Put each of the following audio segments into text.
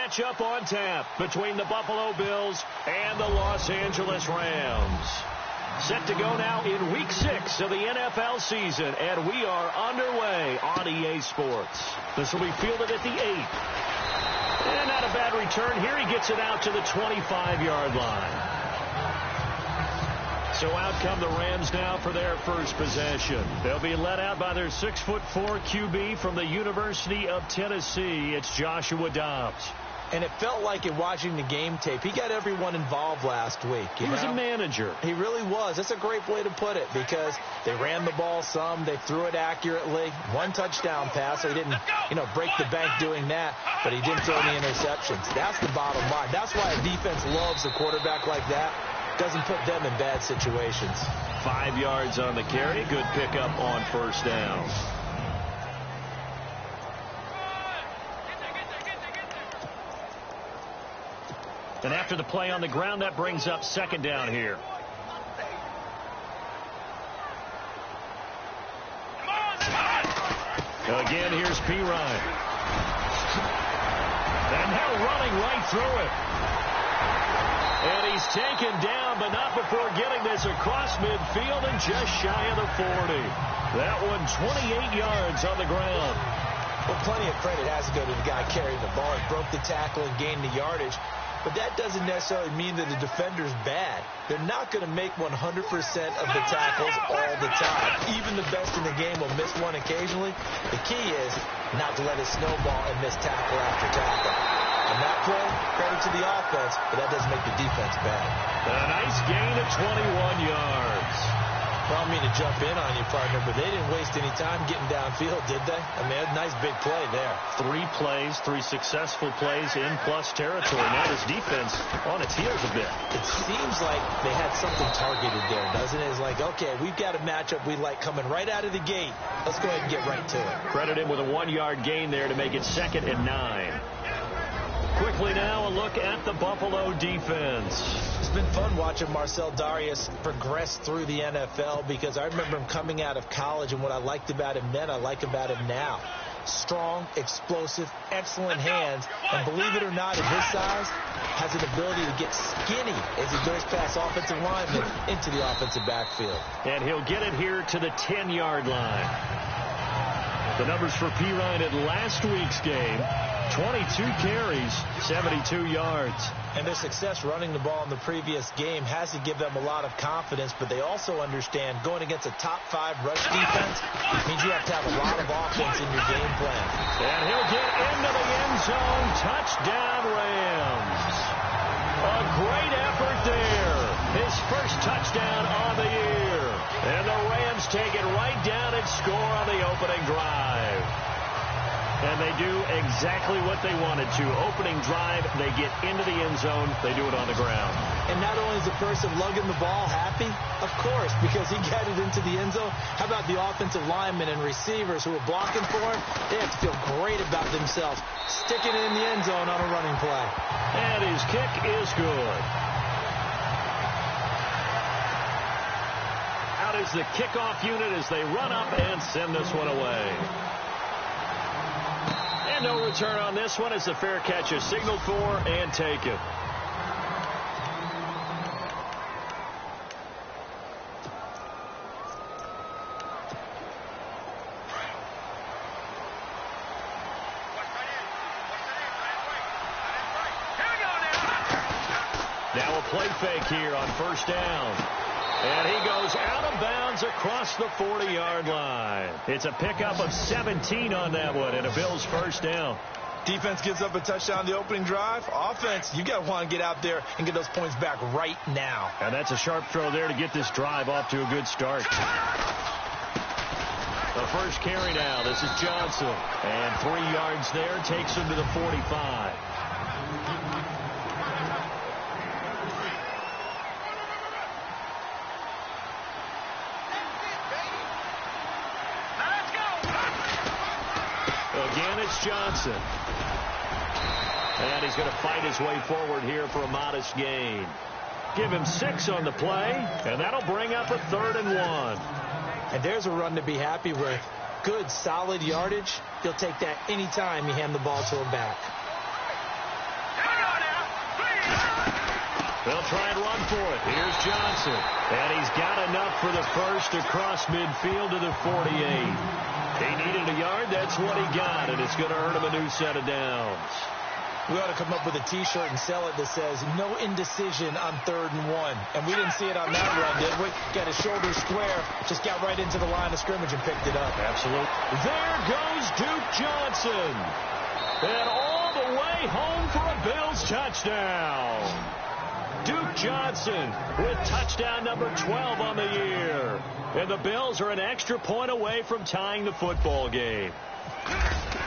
matchup on tap between the Buffalo Bills and the Los Angeles Rams. Set to go now in Week 6 of the NFL season, and we are underway on EA Sports. This will be fielded at the 8. And not a bad return here. He gets it out to the 25-yard line. So out come the Rams now for their first possession. They'll be led out by their 6'4" QB from the University of Tennessee. It's Joshua Dobbs. And it felt like in watching the game tape, he got everyone involved last week. He was a manager. He really was. That's a great way to put it because they ran the ball some. They threw it accurately. One touchdown pass. So he didn't, break the bank doing that, but he didn't throw any interceptions. That's the bottom line. That's why a defense loves a quarterback like that. Doesn't put them in bad situations. 5 yards on the carry. Good pickup on first down. And after the play on the ground, that brings up second down here. Again, here's P. Ryan. And now running right through it. And he's taken down, but not before getting this across midfield and just shy of the 40. That one 28 yards on the ground. Well, plenty of credit has to go to the guy carrying the ball. He broke the tackle and gained the yardage. But that doesn't necessarily mean that the defender's bad. They're not going to make 100% of the tackles all the time. Even the best in the game will miss one occasionally. The key is not to let it snowball and miss tackle after tackle. On that play, credit to the offense, but that doesn't make the defense bad. A nice gain of 21 yards. Well, I mean to jump in on you, partner, but they didn't waste any time getting downfield, did they? I mean, a nice big play there. 3 plays, 3 successful plays in plus territory. Now this defense on its heels a bit. It seems like they had something targeted there, doesn't it? It's like, okay, we've got a matchup we like coming right out of the gate. Let's go ahead and get right to it. Credit him with a 1-yard gain there to make it 2nd and 9. Quickly now, a look at the Buffalo defense. It's been fun watching Marcel Darius progress through the NFL because I remember him coming out of college, and what I liked about him then, I like about him now. Strong, explosive, excellent hands, and believe it or not, at his size, has an ability to get skinny as he goes past offensive linemen into the offensive backfield. And he'll get it here to the 10-yard line. The numbers for P. Ryan at last week's game: 22 carries, 72 yards. And their success running the ball in the previous game has to give them a lot of confidence, but they also understand going against a top 5 rush defense means you have to have a lot of offense in your game plan. And he'll get into the end zone. Touchdown, Rams. A great effort there. His first touchdown on the year. And the Rams take it right down and score on the opening drive. And they do exactly what they wanted to. Opening drive, they get into the end zone. They do it on the ground. And not only is the person lugging the ball happy, of course, because he got it into the end zone. How about the offensive linemen and receivers who are blocking for him? They have to feel great about themselves, sticking it in the end zone on a running play. And his kick is good. Out is the kickoff unit as they run up and send this one away. And no return on this one as the fair catch is signaled for and taken. Now a play fake here on first down. And he goes out of bounds across the 40-yard line. It's a pickup of 17 on that one, and a Bills first down. Defense gives up a touchdown the opening drive. Offense, you got to want to get out there and get those points back right now. And that's a sharp throw there to get this drive off to a good start. The first carry now. This is Johnson. And 3 yards there takes him to the 45. Again, it's Johnson. And he's going to fight his way forward here for a modest gain. Give him 6 on the play, and that'll bring up a 3rd and 1. And there's a run to be happy with. Good, solid yardage. He'll take that anytime you hand the ball to him back. They'll try and run for it. Here's Johnson. And he's got enough for the first across midfield to the 48. He needed a yard. That's what he got, and it's going to earn him a new set of downs. We ought to come up with a T-shirt and sell it that says, no indecision on 3rd and 1. And we didn't see it on that run, did we? Got his shoulders square, just got right into the line of scrimmage and picked it up. Absolutely. There goes Duke Johnson. And all the way home for a Bills touchdown. Duke Johnson with touchdown number 12 on the year. And the Bills are an extra point away from tying the football game.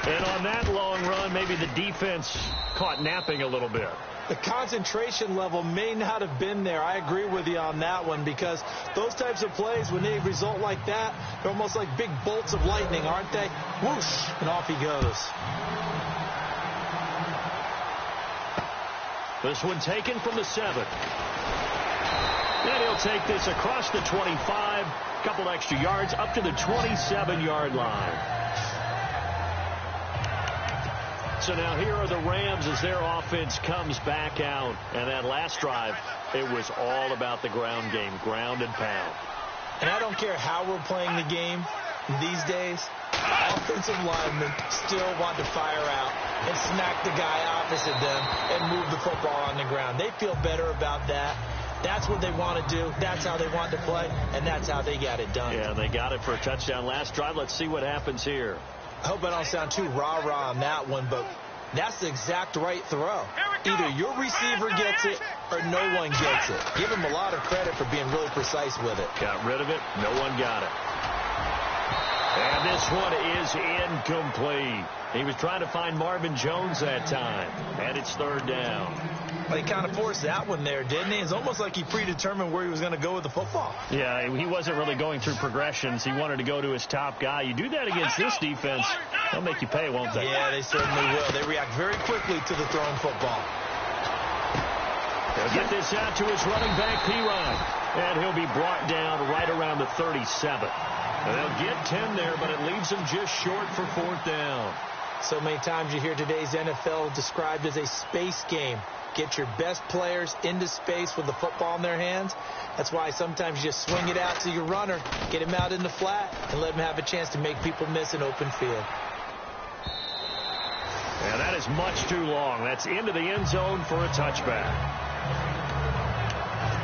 And on that long run, maybe the defense caught napping a little bit. The concentration level may not have been there. I agree with you on that one, because those types of plays, when they result like that, they're almost like big bolts of lightning, aren't they? Whoosh, and off he goes. This one taken from the 7. And he'll take this across the 25, a couple extra yards up to the 27-yard line. So now here are the Rams as their offense comes back out. And that last drive, it was all about the ground game, ground and pound. And I don't care how we're playing the game these days, offensive linemen still want to fire out and smack the guy opposite them and move the football on the ground. They feel better about that. That's what they want to do. That's how they want to play, and that's how they got it done. Yeah, they got it for a touchdown last drive. Let's see what happens here. I hope I don't sound too rah-rah on that one, but that's the exact right throw. Either your receiver gets it or no one gets it. Give him a lot of credit for being really precise with it. Got rid of it. No one got it. And this one is incomplete. He was trying to find Marvin Jones that time. And it's 3rd down. Well, he kind of forced that one there, didn't he? It's almost like he predetermined where he was going to go with the football. Yeah, he wasn't really going through progressions. He wanted to go to his top guy. You do that against this defense, they'll make you pay, won't they? Yeah, they certainly will. They react very quickly to the thrown football. They'll get this out to his running back, P-Ryan. And he'll be brought down right around the 37. And they'll get 10 there, but it leaves them just short for 4th down. So many times you hear today's NFL described as a space game. Get your best players into space with the football in their hands. That's why sometimes you just swing it out to your runner, get him out in the flat, and let him have a chance to make people miss an open field. And that is much too long. That's into the end zone for a touchback.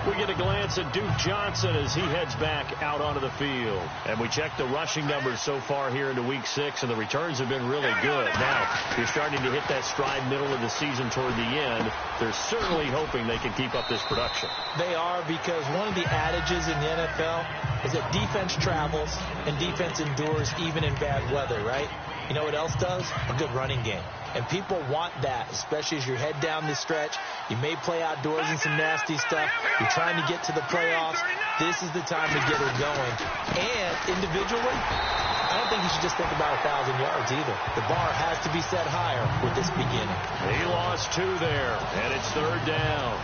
We get a glance at Duke Johnson as he heads back out onto the field. And we check the rushing numbers so far here into Week 6, and the returns have been really good. Now, you're starting to hit that stride middle of the season toward the end. They're certainly hoping they can keep up this production. They are, because one of the adages in the NFL is that defense travels and defense endures even in bad weather, right? You know what else does? A good running game. And people want that, especially as you head down the stretch. You may play outdoors in some nasty stuff. You're trying to get to the playoffs. This is the time to get it going. And individually, I don't think you should just think about 1,000 yards either. The bar has to be set higher with this beginning. He lost 2 there, and it's 3rd down.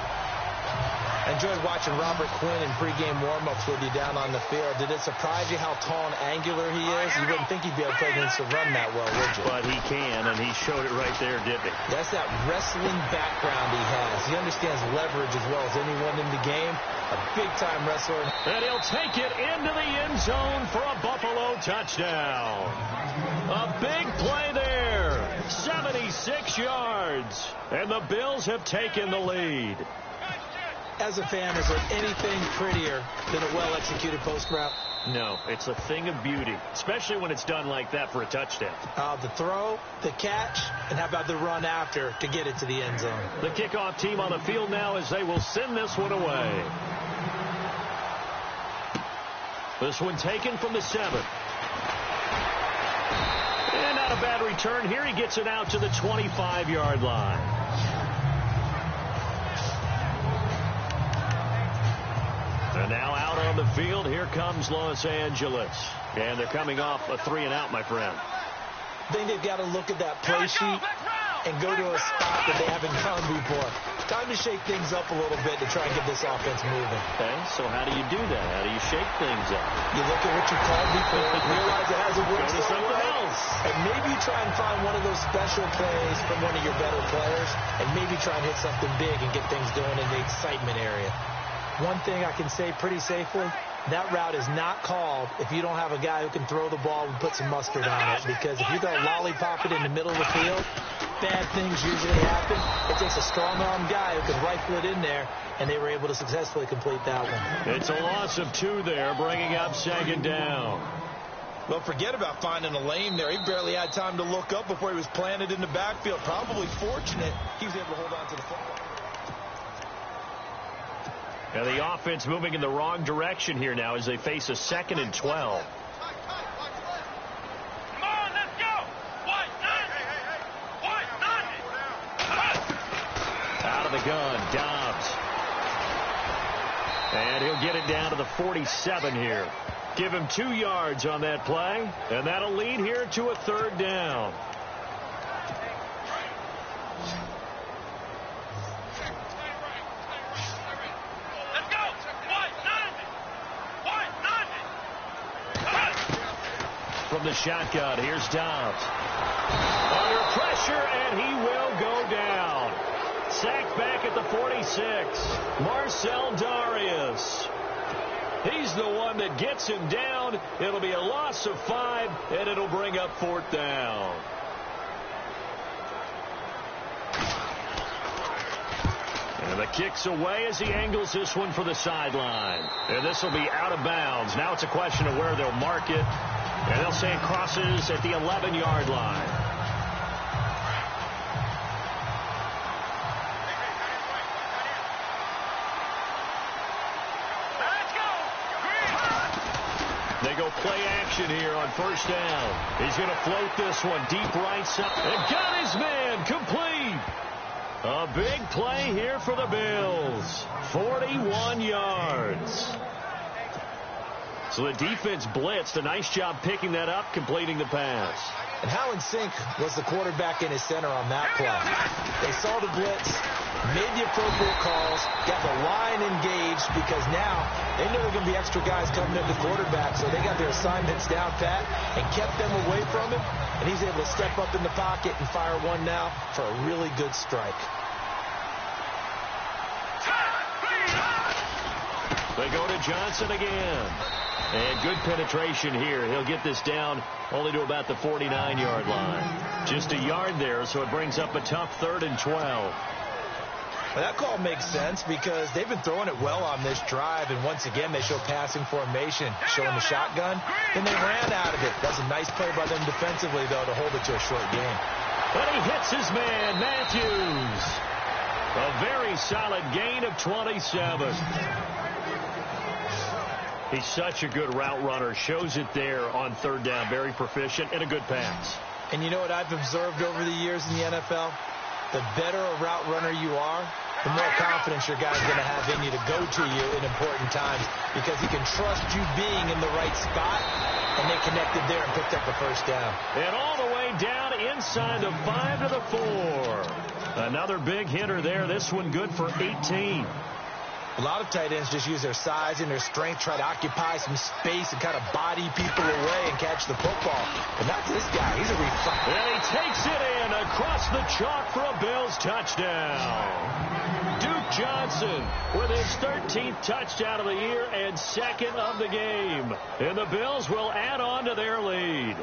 I enjoyed watching Robert Quinn in pregame warm-ups with you down on the field. Did it surprise you how tall and angular he is? You wouldn't think he'd be able to play against the run that well, would you? But he can, and he showed it right there, didn't he? That's that wrestling background he has. He understands leverage as well as anyone in the game. A big-time wrestler. And he'll take it into the end zone for a Buffalo touchdown. A big play there. 76 yards. And the Bills have taken the lead. As a fan, is there anything prettier than a well-executed post route? No, it's a thing of beauty, especially when it's done like that for a touchdown. The throw, the catch, and how about the run after to get it to the end zone? The kickoff team on the field now as they will send this one away. This one taken from the 7. And not a bad return here. He gets it out to the 25-yard line. And now out on the field, here comes Los Angeles. And they're coming off a 3-and-out, my friend. I think they've got to look at that play sheet and go to a spot that they haven't gone before. Time to shake things up a little bit to try and get this offense moving. Okay, so how do you do that? How do you shake things up? You look at what you called before, realize it hasn't worked so well, Yes, and maybe try and find one of those special plays from one of your better players, and maybe try and hit something big and get things going in the excitement area. One thing I can say pretty safely, that route is not called if you don't have a guy who can throw the ball and put some mustard on it, because if you're going to lollipop it in the middle of the field, bad things usually happen. It takes a strong-armed guy who can rifle it in there, and they were able to successfully complete that one. It's a loss of 2 there, bringing up 2nd down. Well, forget about finding a lane there. He barely had time to look up before he was planted in the backfield. Probably fortunate he was able to hold on to the football. And the offense moving in the wrong direction here now as they face a 2nd and 12. Come on, let's go. White, Out of the gun, Dobbs. And he'll get it down to the 47 here. Give him 2 yards on that play, and that'll lead here to a 3rd down. From the shotgun, here's Dobbs. Under pressure, and he will go down. Sacked back at the 46. Marcel Darius. He's the one that gets him down. It'll be a loss of 5, and it'll bring up 4th down. And the kick's away as he angles this one for the sideline. And this will be out of bounds. Now it's a question of where they'll mark it. And they'll say it crosses at the 11-yard line. They go play action here on 1st down. He's going to float this one deep right side. And got his man complete. A big play here for the Bills. 41 yards. So the defense blitzed. A nice job picking that up, completing the pass. And how in sync was the quarterback in his center on that play? They saw the blitz, made the appropriate calls, got the line engaged, because now they know there are going to be extra guys coming at the quarterback, so they got their assignments down pat and kept them away from him, and he's able to step up in the pocket and fire one now for a really good strike. They go to Johnson again. And good penetration here. He'll get this down only to about the 49-yard line. Just a yard there, so it brings up a tough 3rd and 12. Well, that call makes sense because they've been throwing it well on this drive, and once again they show passing formation, showing the shotgun. Then they ran out of it. That's a nice play by them defensively, though, to hold it to a short game. And he hits his man, Matthews. A very solid gain of 27. He's such a good route runner. Shows it there on 3rd down. Very proficient and a good pass. And you know what I've observed over the years in the NFL? The better a route runner you are, the more confidence your guy's going to have in you to go to you in important times, because he can trust you being in the right spot, and they connected there and picked up the 1st down. And all the way down inside the 5 to the 4. Another big hitter there. This one good for 18. A lot of tight ends just use their size and their strength, try to occupy some space and kind of body people away and catch the football. But not this guy. He's a refiner. And he takes it in across the chalk for a Bills touchdown. Duke Johnson with his 13th touchdown of the year and 2nd of the game. And the Bills will add on to their lead.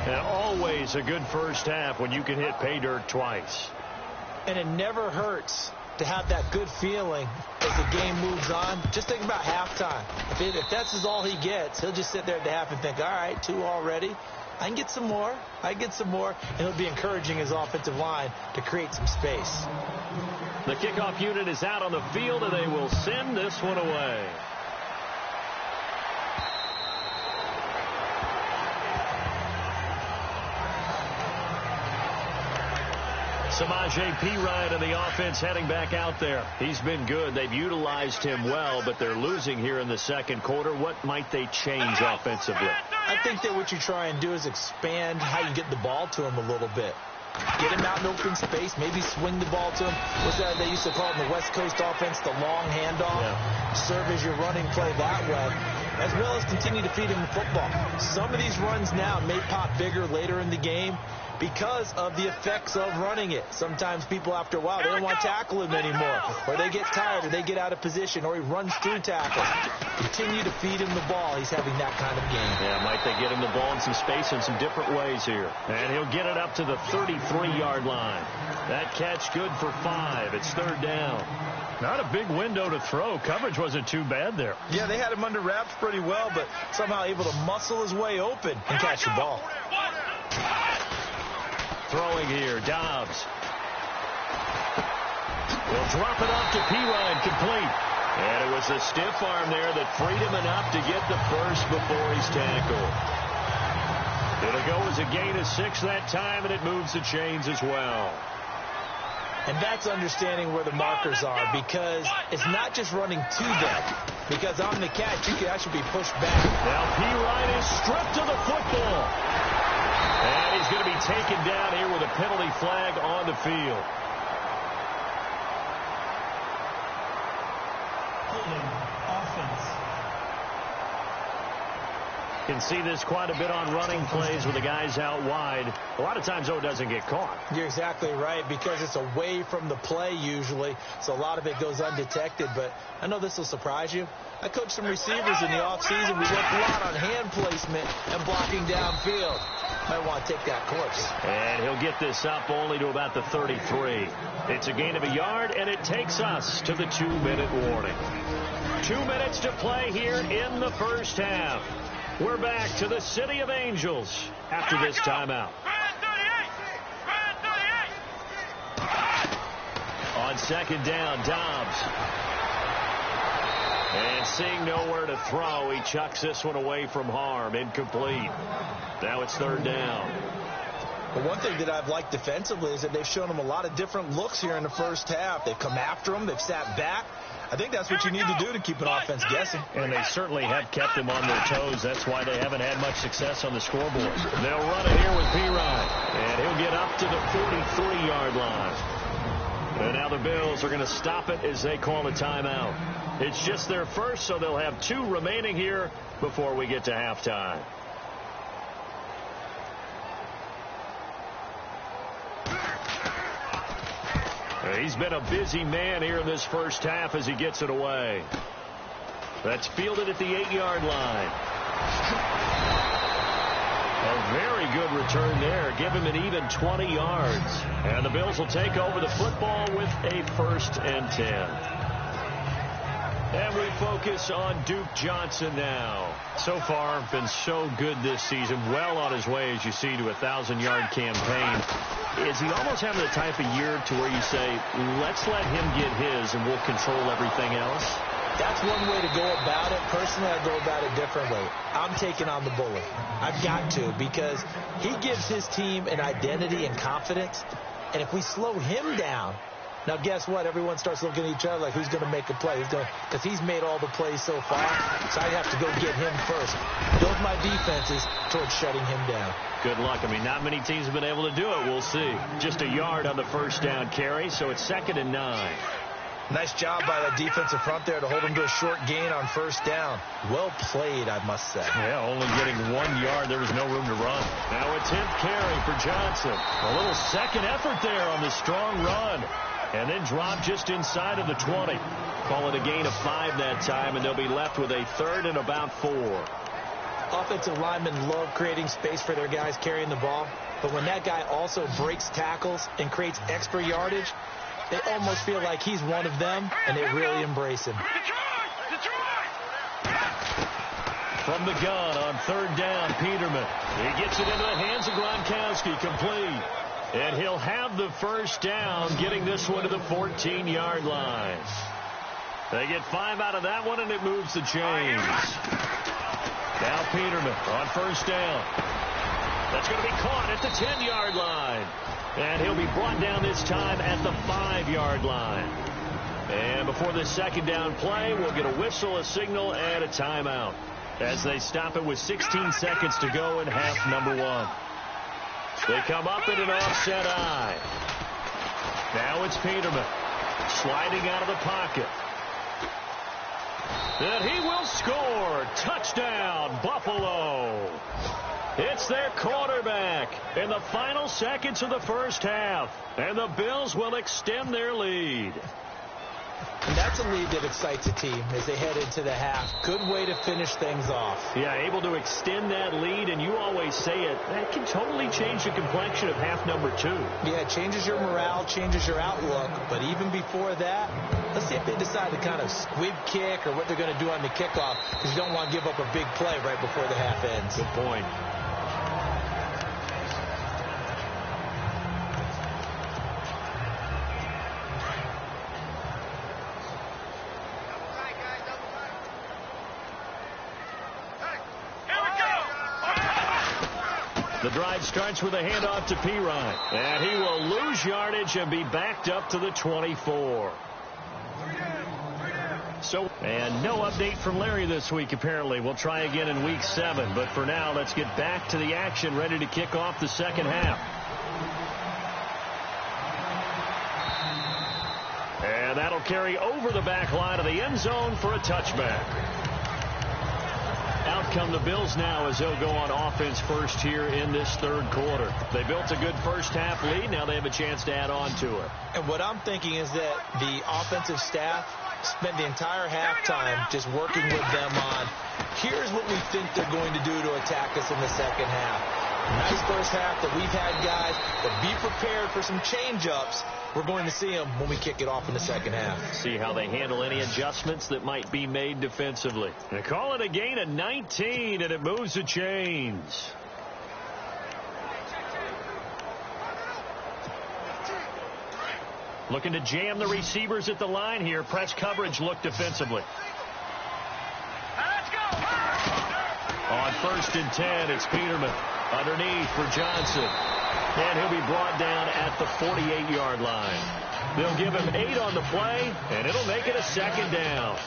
And always a good first half when you can hit pay dirt twice. And it never hurts to have that good feeling as the game moves on. Just think about halftime. If that's all he gets, he'll just sit there at the half and think, all right, 2 already. I can get some more. I can get some more. And he'll be encouraging his offensive line to create some space. The kickoff unit is out on the field, and they will send this one away. Samaje Perine and the offense heading back out there. He's been good. They've utilized him well, but they're losing here in the 2nd quarter. What might they change offensively? I think that what you try and do is expand how you get the ball to him a little bit. Get him out in open space, maybe swing the ball to him. What's that they used to call it in the West Coast offense, the long handoff? Yeah. Serve as your running play that way. as well as continue to feed him the football. Some of these runs now may pop bigger later in the game because of the effects of running it. Sometimes people, after a while, they don't want to tackle him anymore, or they get tired, or they get out of position, or he runs through tackles. Continue to feed him the ball. He's having that kind of game. Yeah, might they get him the ball in some space in some different ways here. And he'll get it up to the 33-yard line. That catch good for 5. It's third down. Not a big window to throw. Coverage wasn't too bad there. Yeah, they had him under wraps pretty well, but somehow able to muscle his way open and catch the ball. Throwing here, Dobbs. Will drop it off to Pirine, complete. And it was a stiff arm there that freed him enough to get the first before he's tackled. It'll go as a gain of 6 that time, and it moves the chains as well. And that's understanding where the markers are, because it's not just running to them. Because on the catch, you can actually be pushed back. Now Pirine is stripped of the football. And he's going to be taken down here with a penalty flag on the field. Can see this quite a bit on running plays with the guys out wide. A lot of times, though, it doesn't get caught. You're exactly right, because it's away from the play usually, so a lot of it goes undetected. But I know this will surprise you. I coached some receivers in the offseason. We worked a lot on hand placement and blocking downfield. Might want to take that course. And he'll get this up only to about the 33. It's a gain of a yard, and it takes us to the 2-minute warning. 2 minutes to play here in the first half. We're back to the City of Angels after this timeout. On second down, Dobbs. And seeing nowhere to throw, he chucks this one away from harm. Incomplete. Now it's third down. But one thing that I've liked defensively is that they've shown him a lot of different looks here in the first half. They've come after him. They've sat back. I think that's what you need to do to keep an offense guessing. And they certainly have kept them on their toes. That's why they haven't had much success on the scoreboard. They'll run it here with Pirine. And he'll get up to the 43-yard line. And now the Bills are going to stop it as they call a timeout. It's just their first, so they'll have 2 remaining here before we get to halftime. He's been a busy man here in this first half as he gets it away. That's fielded at the 8-yard line. A very good return there. Give him an even 20 yards. And the Bills will take over the football with a 1st and 10. And we focus on Duke Johnson now. So far, been so good this season. Well on his way, as you see, to a 1,000-yard campaign. Is he almost having the type of year to where you say, let's let him get his and we'll control everything else? That's one way to go about it. Personally, I go about it differently. I'm taking on the bully. I've got to, because he gives his team an identity and confidence. And if we slow him down, now guess what? Everyone starts looking at each other like, who's going to make a play? Because he's made all the plays so far. So I have to go get him first. Build my defenses towards shutting him down. Good luck. I mean, not many teams have been able to do it. We'll see. Just a yard on the first down carry, so it's 2nd and 9. Nice job by the defensive front there to hold him to a short gain on first down. Well played, I must say. Yeah, only getting 1 yard. There was no room to run. Now a 10th carry for Johnson. A little second effort there on the strong run. And then drop just inside of the 20. Call it a gain of 5 that time, and they'll be left with a 3rd and about 4. Offensive linemen love creating space for their guys carrying the ball. But when that guy also breaks tackles and creates extra yardage, they almost feel like he's one of them, and they really embrace him. From the gun on 3rd down, Peterman. He gets it into the hands of Gronkowski, complete. And he'll have the first down, getting this one to the 14-yard line. They get 5 out of that one, and it moves the chains. Now Peterman on 1st down. That's going to be caught at the 10-yard line. And he'll be brought down this time at the 5-yard line. And before the 2nd down play, we'll get a whistle, a signal, and a timeout as they stop it with 16 seconds to go in half number 1. They come up in an offset eye. Now it's Peterman sliding out of the pocket. And he will score. Touchdown, Buffalo. It's their quarterback in the final seconds of the first half. And the Bills will extend their lead. And that's a lead that excites a team as they head into the half. Good way to finish things off. Yeah, able to extend that lead, and you always say it, that can totally change the complexion of half number 2. Yeah, it changes your morale, changes your outlook. But even before that, let's see if they decide to kind of squib kick or what they're going to do on the kickoff, because you don't want to give up a big play right before the half ends. Good point. The drive starts with a handoff to Pirine. And he will lose yardage and be backed up to the 24. And no update from Larry this week, apparently. We'll try again in week 7. But for now, let's get back to the action, ready to kick off the second half. And that'll carry over the back line of the end zone for a touchback. Out come the Bills now as they'll go on offense first here in this third quarter. They built a good first half lead. Now they have a chance to add on to it. And what I'm thinking is that the offensive staff spent the entire halftime just working with them on, here's what we think they're going to do to attack us in the second half. Nice first half that we've had, guys, but be prepared for some change-ups. We're going to see them when we kick it off in the second half. See how they handle any adjustments that might be made defensively. They call it a gain of 19, and it moves the chains. Looking to jam the receivers at the line here. Press coverage look defensively. Let's go. On 1st and 10, it's Peterman. Underneath for Johnson. And he'll be brought down at the 48-yard line. They'll give him 8 on the play, and it'll make it a second down.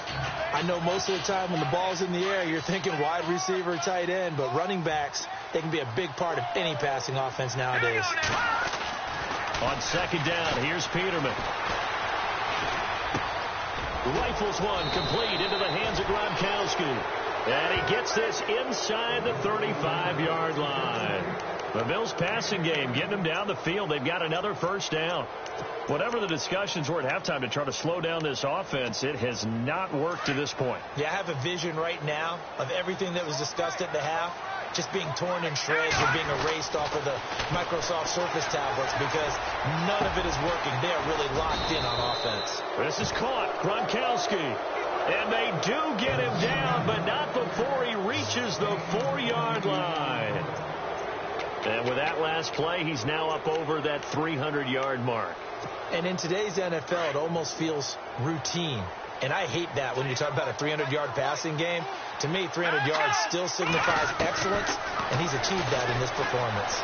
I know most of the time when the ball's in the air, you're thinking wide receiver, tight end, but running backs, they can be a big part of any passing offense nowadays. On 2nd down, here's Peterman. Rifles one, complete into the hands of Gronkowski. And he gets this inside the 35-yard line. The Bills' passing game getting them down the field. They've got another first down. Whatever the discussions were at halftime to try to slow down this offense, it has not worked to this point. Yeah, I have a vision right now of everything that was discussed at the half just being torn in shreds or being erased off of the Microsoft Surface tablets because none of it is working. They are really locked in on offense. This is caught. Gronkowski. And they do get him down, but not before he reaches the 4-yard line. And with that last play, he's now up over that 300-yard mark. And in today's NFL, it almost feels routine. And I hate that when you talk about a 300-yard passing game. To me, 300 yards still signifies excellence, and he's achieved that in this performance.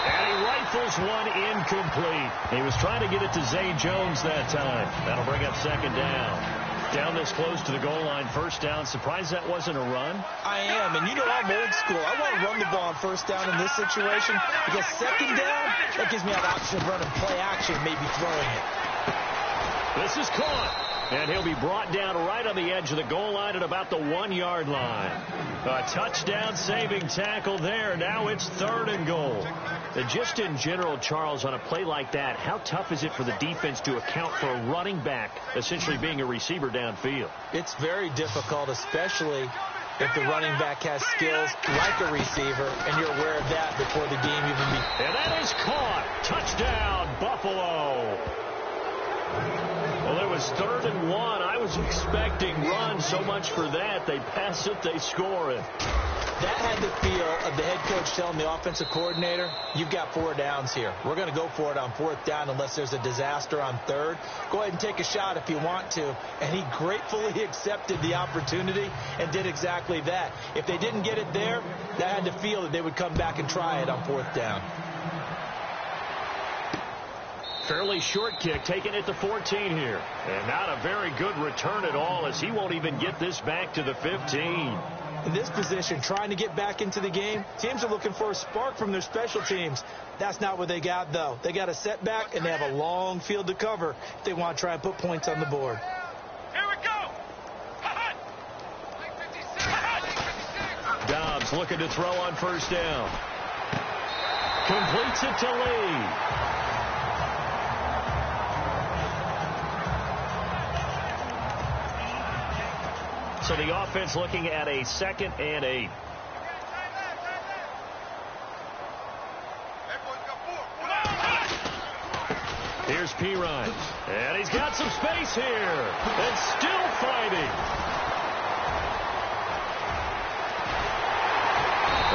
And he rifles one incomplete. He was trying to get it to Zay Jones that time. That'll bring up 2nd down. Down this close to the goal line, 1st down. Surprised that wasn't a run? I am, and you know I'm old school. I want to run the ball on 1st down in this situation because 2nd down, that gives me an option of running play action, maybe throwing it. This is caught. And he'll be brought down right on the edge of the goal line at about the 1-yard line. A touchdown-saving tackle there. Now it's 3rd and goal. And just in general, Charles, on a play like that, how tough is it for the defense to account for a running back essentially being a receiver downfield? It's very difficult, especially if the running back has skills like a receiver, and you're aware of that before the game even begins. And that is caught. Touchdown, Buffalo. Well, it was 3rd and 1. I was expecting run. So much for that. They pass it, they score it. That had the feel of the head coach telling the offensive coordinator, you've got 4 downs here. We're going to go for it on 4th down unless there's a disaster on 3rd. Go ahead and take a shot if you want to. And he gratefully accepted the opportunity and did exactly that. If they didn't get it there, that had the feel that they would come back and try it on 4th down. Fairly short kick, taken at the 14 here. And not a very good return at all as he won't even get this back to the 15. In this position, trying to get back into the game, teams are looking for a spark from their special teams. That's not what they got, though. They got a setback, and they have a long field to cover if they want to try and put points on the board. Here we looking to throw on first down. Completes it to Lee. So the offense looking at a 2nd and 8. Here's Pirine. And he's got some space here. And still fighting.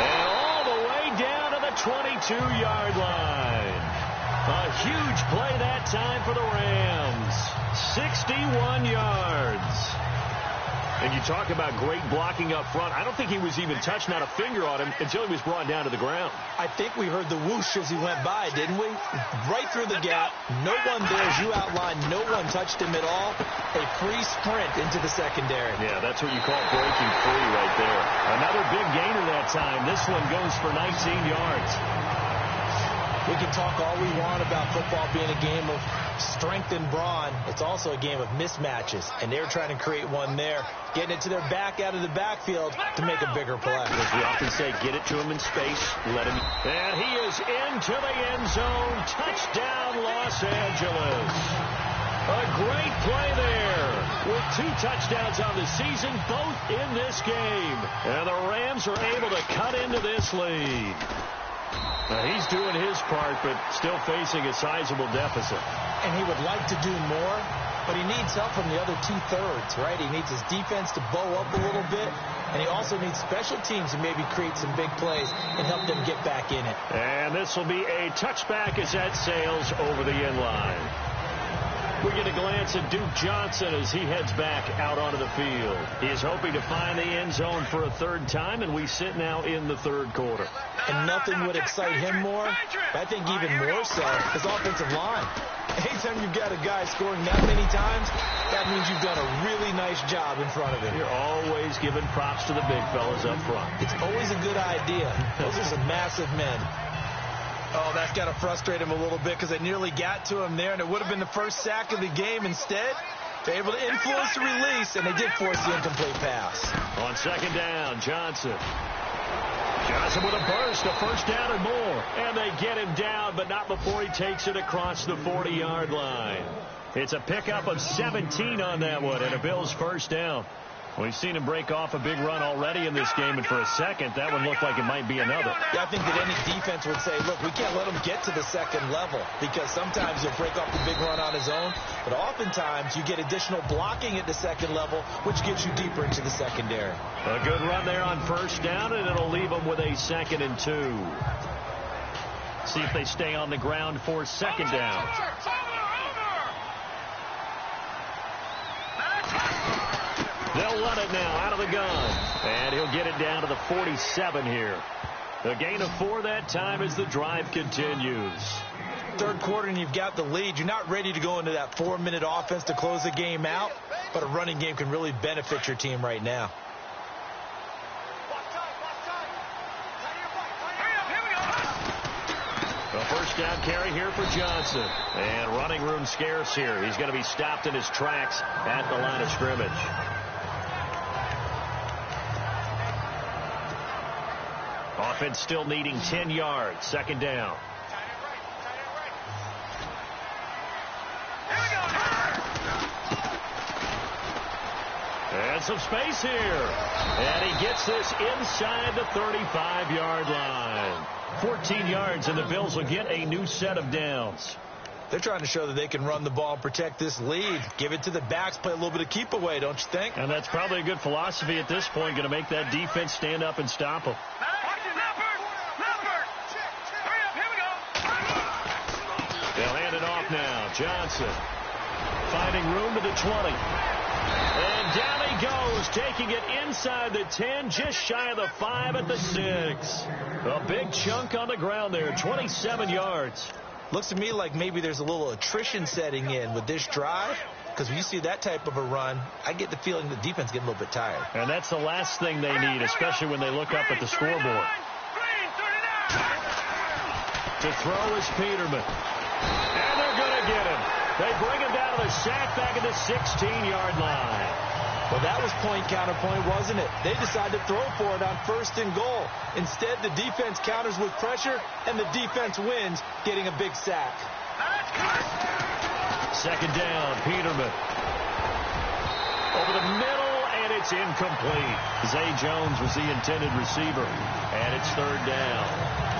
And all the way down to the 22-yard line. A huge play that time for the Rams. 61 yards. And you talk about great blocking up front. I don't think he was even touched, not a finger on him, until he was brought down to the ground. I think we heard the whoosh as he went by, didn't we? Right through the gap. No one there, as you outlined. No one touched him at all. A free sprint into the secondary. Yeah, that's what you call breaking free right there. Another big gainer that time. This one goes for 19 yards. We can talk all we want about football being a game of strength and brawn. It's also a game of mismatches, and they're trying to create one there, getting it to their back out of the backfield to make a bigger play. As we often say, get it to him in space, let him. And he is into the end zone. Touchdown, Los Angeles. A great play there with 2 touchdowns on the season, both in this game. And the Rams are able to cut into this lead. He's doing his part, but still facing a sizable deficit. And he would like to do more, but he needs help from the other 2/3, right? He needs his defense to bow up a little bit, and he also needs special teams to maybe create some big plays and help them get back in it. And this will be a touchback as that sails over the end line. We get a glance at Duke Johnson as he heads back out onto the field. He is hoping to find the end zone for a 3rd time, and we sit now in the 3rd quarter. And nothing would excite him more, but I think even more so, his offensive line. Anytime you've got a guy scoring that many times, that means you've done a really nice job in front of him. You're always giving props to the big fellas up front. It's always a good idea. Those are some massive men. Oh, that's got to frustrate him a little bit because they nearly got to him there, and it would have been the first sack of the game. Instead, they're able to influence the release, and they did force the incomplete pass. On 2nd down, Johnson. Johnson with a burst, a first down and more. And they get him down, but not before he takes it across the 40-yard line. It's a pickup of 17 on that one, and a Bills first down. We've seen him break off a big run already in this game, and for a second, that one looked like it might be another. Yeah, I think that any defense would say, look, we can't let him get to the 2nd level, because sometimes he'll break off the big run on his own, but oftentimes you get additional blocking at the 2nd level, which gets you deeper into the secondary. A good run there on first down, and it'll leave them with a 2nd and 2. See if they stay on the ground for 2nd down. They'll run it now out of the gun. And he'll get it down to the 47 here. A gain of 4 that time as the drive continues. 3rd quarter and you've got the lead. You're not ready to go into that 4-minute offense to close the game out, but a running game can really benefit your team right now. A first down carry here for Johnson. And running room scarce here. He's going to be stopped in his tracks at the line of scrimmage. Offense still needing 10 yards. 2nd down. And some space here. And he gets this inside the 35-yard line. 14 yards, and the Bills will get a new set of downs. They're trying to show that they can run the ball and protect this lead. Give it to the backs, play a little bit of keep away, don't you think? And that's probably a good philosophy at this point, going to make that defense stand up and stop them. They'll hand it off now. Johnson finding room to the 20. And down he goes, taking it inside the 10, just shy of the 5 at the 6. A big chunk on the ground there, 27 yards. Looks to me like maybe there's a little attrition setting in with this drive, because when you see that type of a run, I get the feeling the defense getting a little bit tired. And that's the last thing they need, especially when they look up at the scoreboard. To throw is Peterman. And they're going to get him. They bring him down to the sack back at the 16-yard line. Well, that was point counterpoint, wasn't it? They decided to throw for it on 1st and goal. Instead, the defense counters with pressure, and the defense wins, getting a big sack. 2nd down, Peterman. Over the middle, and it's incomplete. Zay Jones was the intended receiver, and it's 3rd down.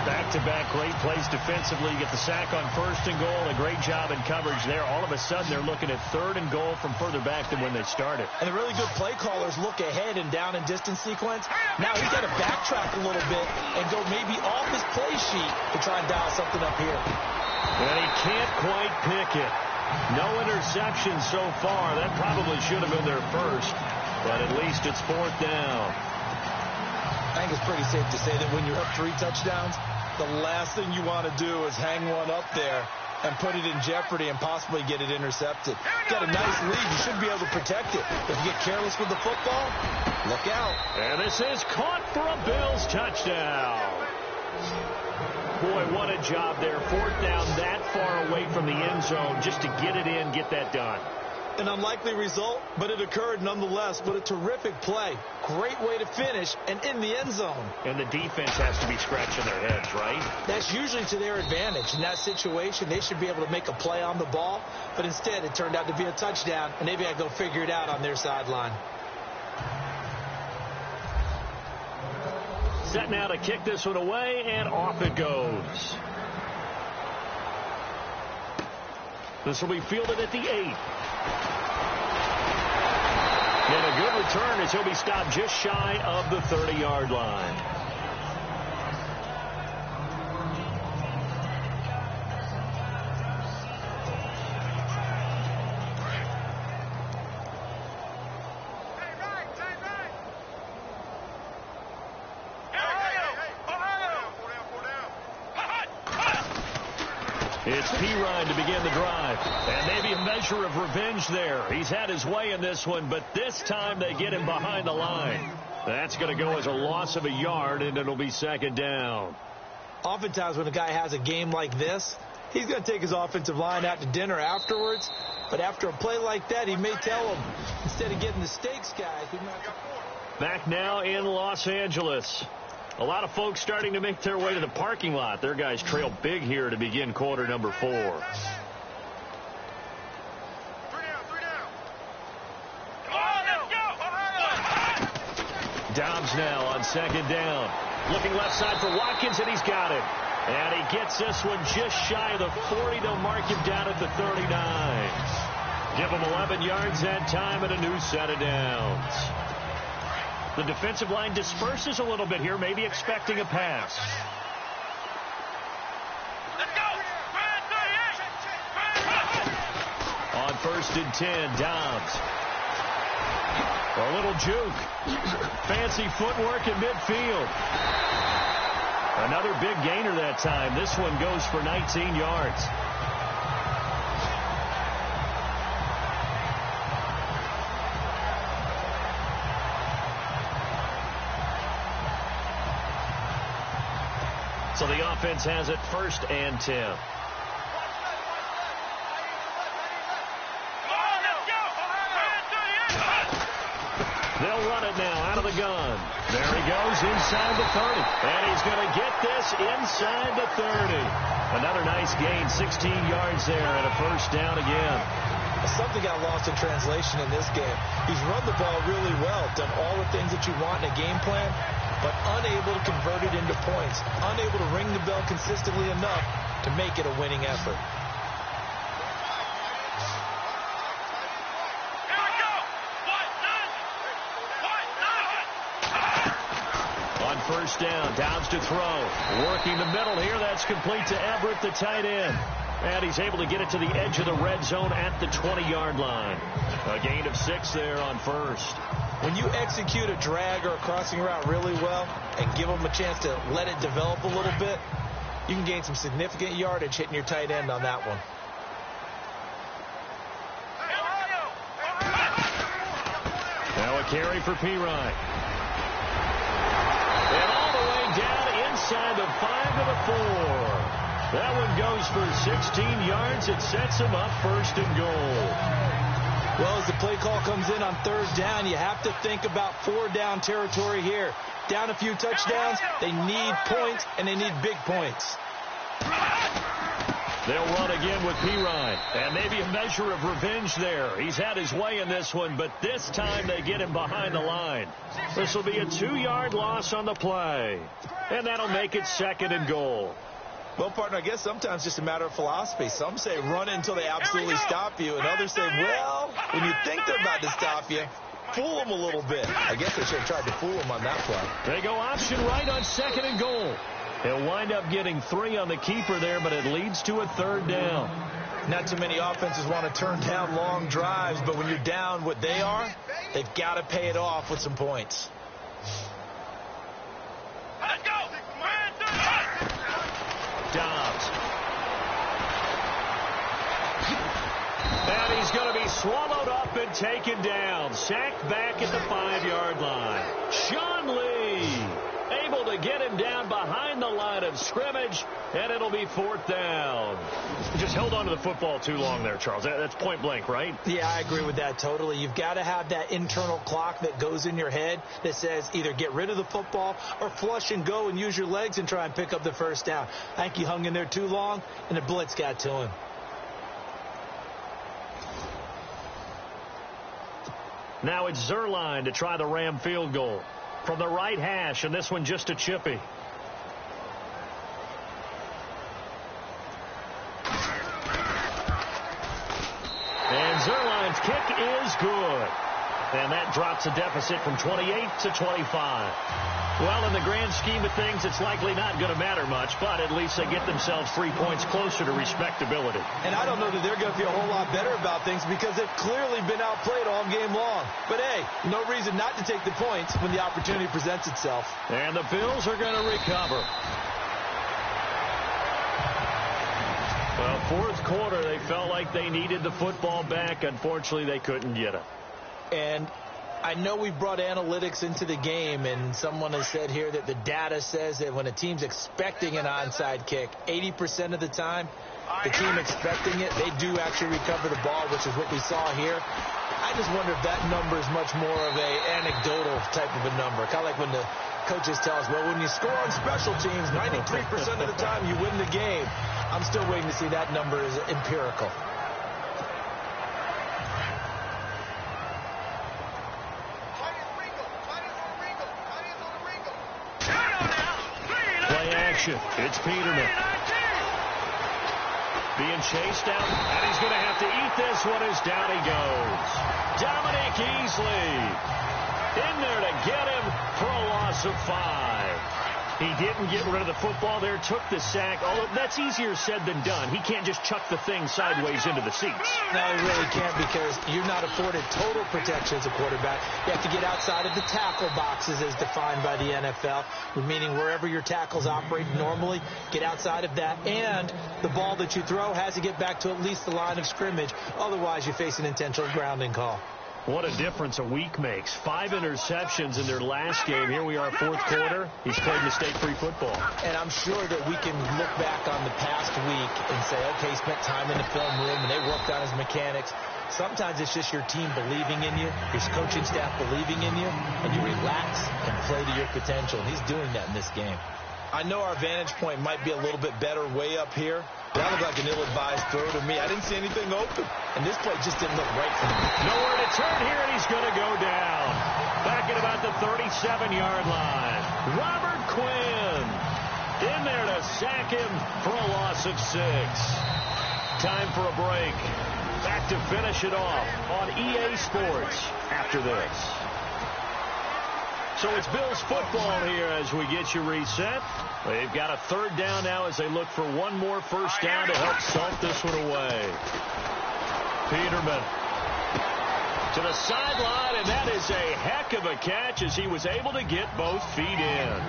Back-to-back great plays defensively. You get the sack on 1st and goal. A great job in coverage there. All of a sudden, they're looking at 3rd and goal from further back than when they started. And the really good play callers look ahead and down and distance sequence. Now he's got to backtrack a little bit and go maybe off his play sheet to try and dial something up here. And he can't quite pick it. No interception so far. That probably should have been their first, but at least it's 4th down. I think it's pretty safe to say that when you're up 3 touchdowns, the last thing you want to do is hang one up there and put it in jeopardy and possibly get it intercepted. Got a nice lead. You should be able to protect it. If you get careless with the football, look out. And this is caught for a Bills touchdown. Boy, what a job there. 4th down that far away from the end zone just to get it in, get that done. An unlikely result, but it occurred nonetheless. But a terrific play. Great way to finish and in the end zone. And the defense has to be scratching their heads, right? That's usually to their advantage. In that situation, they should be able to make a play on the ball. But instead, it turned out to be a touchdown, and they've got to go figure it out on their sideline. Set now to kick this one away, and off it goes. This will be fielded at the 8. And a good return as he'll be stopped just shy of the 30-yard line. It's Pirine to begin the drive. And maybe a measure of revenge there. He's had his way in this one, but this time they get him behind the line. That's going to go as a loss of a yard, and it'll be 2nd down. Oftentimes when a guy has a game like this, he's going to take his offensive line out to dinner afterwards. But after a play like that, he may tell them, instead of getting the steaks, guys, we're not... Back now in Los Angeles. A lot of folks starting to make their way to the parking lot. Their guys trail big here to begin quarter number 4. Dobbs now on 2nd down. Looking left side for Watkins, and he's got it. And he gets this one just shy of the 40. They'll mark him down at the 39. Give him 11 yards that time and a new set of downs. The defensive line disperses a little bit here, maybe expecting a pass. Let's go! On 1st and 10, Dobbs. A little juke. Fancy footwork in midfield. Another big gainer that time. This one goes for 19 yards. So the offense has it 1st and 10. They'll run it now out of the gun. There he goes inside the 30. And he's going to get this inside the 30. Another nice gain, 16 yards there and a 1st down again. Something got lost in translation in this game. He's run the ball really well, done all the things that you want in a game plan, but unable to convert it into points, unable to ring the bell consistently enough to make it a winning effort. On 1st down, Downs to throw. Working the middle here, that's complete to Everett, the tight end. And he's able to get it to the edge of the red zone at the 20-yard line. A gain of 6 there on 1st. When you execute a drag or a crossing route really well and give them a chance to let it develop a little bit, you can gain some significant yardage hitting your tight end on that one. Now a carry for Pirine. And all the way down inside the 5 to the 4. That one goes for 16 yards. It sets him up 1st and goal. Well, as the play call comes in on third down, you have to think about 4-down territory here. Down a few touchdowns, they need points, and they need big points. They'll run again with Pirine, and maybe a measure of revenge there. He's had his way in this one, but this time they get him behind the line. This will be a 2-yard loss on the play, and that'll make it 2nd and goal. Well, partner, I guess sometimes just a matter of philosophy. Some say run until they absolutely stop you, and others say, well, when you think they're about to stop you, fool them a little bit. I guess they should have tried to fool them on that play. They go option right on 2nd and goal. He'll wind up getting 3 on the keeper there, but it leads to a 3rd down. Not too many offenses want to turn down long drives, but when you're down what they are, they've got to pay it off with some points. Let's go. Dobbs. And he's going to be swallowed up and taken down. Sacked back at the 5-yard line. Sean Lee able to get him down behind the line of scrimmage, and it'll be 4th down. Just held on to the football too long there, Charles. That's point blank, right? Yeah, I agree with that totally. You've got to have that internal clock that goes in your head that says either get rid of the football or flush and go and use your legs and try and pick up the 1st down. I think he hung in there too long, and the blitz got to him. Now it's Zerline to try the Ram field goal from the right hash, and this one just a chippy. And Zerline's kick is good. And that drops a deficit from 28 to 25. Well, in the grand scheme of things, it's likely not going to matter much, but at least they get themselves 3 points closer to respectability. And I don't know that they're going to feel a whole lot better about things because they've clearly been outplayed all game long. But, hey, no reason not to take the points when the opportunity presents itself. And the Bills are going to recover. Well, 4th quarter, they felt like they needed the football back. Unfortunately, they couldn't get it. And I know we brought analytics into the game, and someone has said here that the data says that when a team's expecting an onside kick, 80% of the time, the team expecting it, they do actually recover the ball, which is what we saw here. I just wonder if that number is much more of a anecdotal type of a number. Kind of like when the coaches tell us, well, when you score on special teams, 93% of the time you win the game. I'm still waiting to see that number is empirical. It's Peterman. Being chased out, and he's going to have to eat this one as down he goes. Dominic Easley in there to get him for a loss of 5. He didn't get rid of the football there, took the sack. Although that's easier said than done. He can't just chuck the thing sideways into the seats. No, he really can't because you're not afforded total protection as a quarterback. You have to get outside of the tackle boxes as defined by the NFL, meaning wherever your tackles operate normally, get outside of that. And the ball that you throw has to get back to at least the line of scrimmage. Otherwise, you face an intentional grounding call. What a difference a week makes. 5 interceptions in their last game. Here we are, 4th quarter. He's played mistake-free football. And I'm sure that we can look back on the past week and say, okay, he spent time in the film room and they worked on his mechanics. Sometimes it's just your team believing in you, your coaching staff believing in you, and you relax and play to your potential. And he's doing that in this game. I know our vantage point might be a little bit better way up here. That looked like an ill-advised throw to me. I didn't see anything open. And this play just didn't look right for him. Nowhere to turn here, and he's going to go down. Back at about the 37-yard line. Robert Quinn in there to sack him for a loss of 6. Time for a break. Back to finish it off on EA Sports after this. So it's Bills football here as we get you reset. They've got a 3rd down now as they look for one more 1st down to help salt this one away. Peterman to the sideline, and that is a heck of a catch as he was able to get both feet in.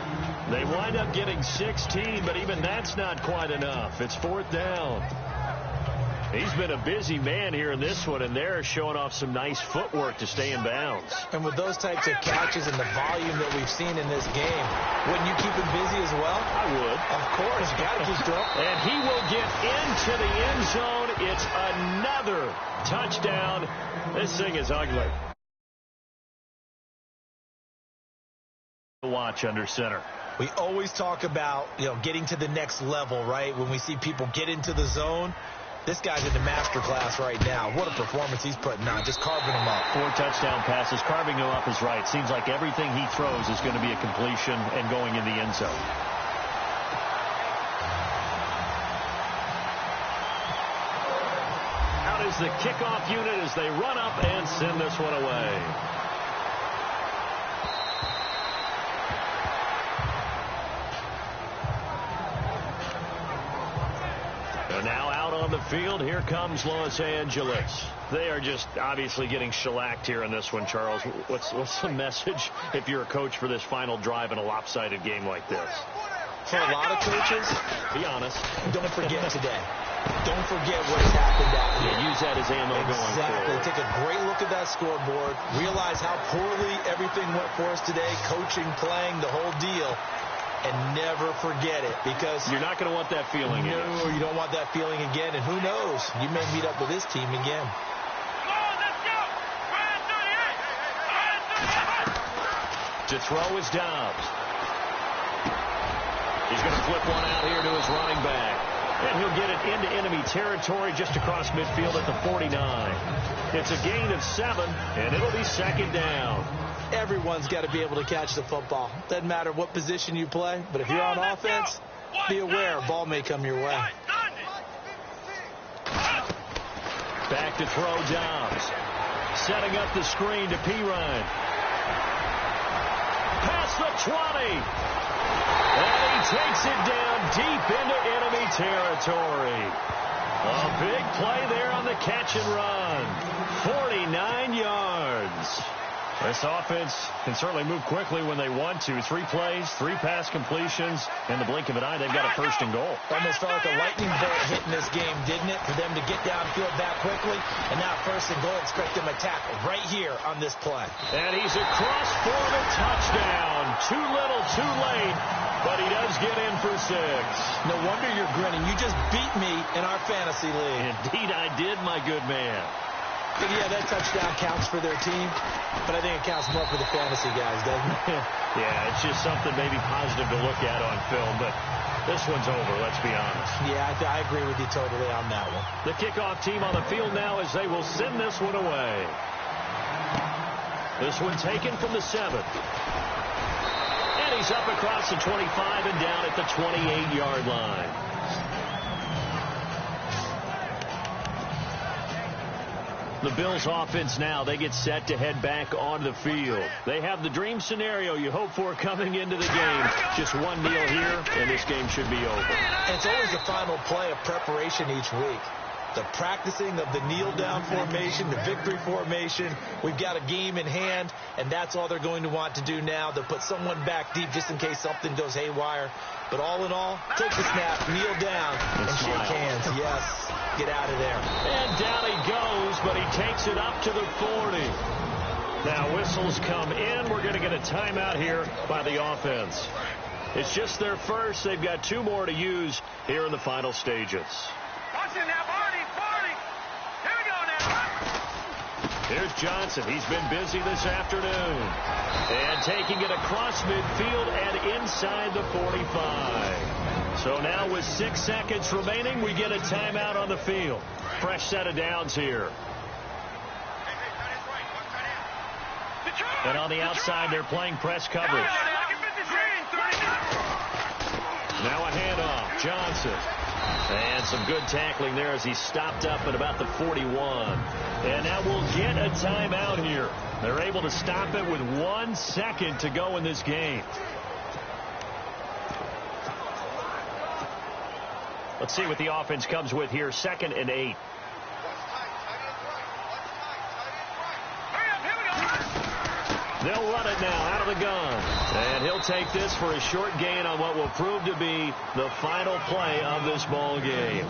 They wind up getting 16, but even that's not quite enough. It's 4th down. He's been a busy man here in this one, and they're showing off some nice footwork to stay in bounds. And with those types of catches and the volume that we've seen in this game, wouldn't you keep him busy as well? I would. Of course. You got to keep throwing. And he will get into the end zone. It's another touchdown. This thing is ugly. Watch under center. We always talk about, getting to the next level, right? When we see people get into the zone. This guy's in the master class right now. What a performance he's putting on, just carving them up. 4 touchdown passes, carving them up is right. Seems like everything he throws is going to be a completion and going in the end zone. Out is the kickoff unit as they run up and send this one away. And now out on the field, here comes Los Angeles. They are just obviously getting shellacked here in this one, Charles. What's the message if you're a coach for this final drive in a lopsided game like this? For a lot of coaches, be honest, don't forget today. Don't forget what has happened out here. Yeah, use that as ammo going forward. Exactly. Take a great look at that scoreboard. Realize how poorly everything went for us today. Coaching, playing, the whole deal. And never forget it, because you're not going to want that feeling again. No, you don't want that feeling again. And who knows? You may meet up with this team again. Come on, let's go. To throw is Dobbs. He's going to flip one out here to his running back. And he'll get it into enemy territory just across midfield at the 49. It's a gain of 7, and it'll be second down. Everyone's got to be able to catch the football. Doesn't matter what position you play, but if you're on offense, be aware a ball may come your way. Back to throw Dobbs. Setting up the screen to Pirine. Past the 20. And he takes it down deep into enemy territory. A big play there on the catch and run. 49 yards. This offense can certainly move quickly when they want to. 3 plays, 3 pass completions. In the blink of an eye, they've got a first and goal. Almost felt like a lightning bolt hitting this game, didn't it? For them to get downfield that quickly. And now first and goal, expect them to tackle right here on this play. And he's across for the touchdown. Too little, too late. But he does get in for 6. No wonder you're grinning. You just beat me in our fantasy league. Indeed I did, my good man. But yeah, that touchdown counts for their team, but I think it counts more for the fantasy guys, doesn't it? Yeah, it's just something maybe positive to look at on film, but this one's over, let's be honest. Yeah, I agree with you totally on that one. The kickoff team on the field now as they will send this one away. This one taken from the 7. And he's up across the 25 and down at the 28-yard line. The Bills offense now, they get set to head back on the field. They have the dream scenario you hope for coming into the game. Just one kneel here, and this game should be over. And it's always the final play of preparation each week. The practicing of the kneel-down formation, the victory formation. We've got a game in hand, and that's all they're going to want to do now. They'll put someone back deep just in case something goes haywire. But all in all, take the snap, kneel down, and shake hands. Yes, get out of there. And down he goes, but he takes it up to the 40. Now whistles come in. We're going to get a timeout here by the offense. It's just their first. They've got 2 more to use here in the final stages. Watch it now, Barney. Here we go now. Here's Johnson. He's been busy this afternoon. And taking it across midfield and inside the 45. So now with 6 seconds remaining, we get a timeout on the field. Fresh set of downs here. And on the outside, they're playing press coverage. Now a handoff. Johnson. And some good tackling there as he stopped up at about the 41. And now we'll get a timeout here. They're able to stop it with 1 second to go in this game. Let's see what the offense comes with here. 2nd and 8. They'll run it now out of the gun. And he'll take this for a short gain on what will prove to be the final play of this ball game.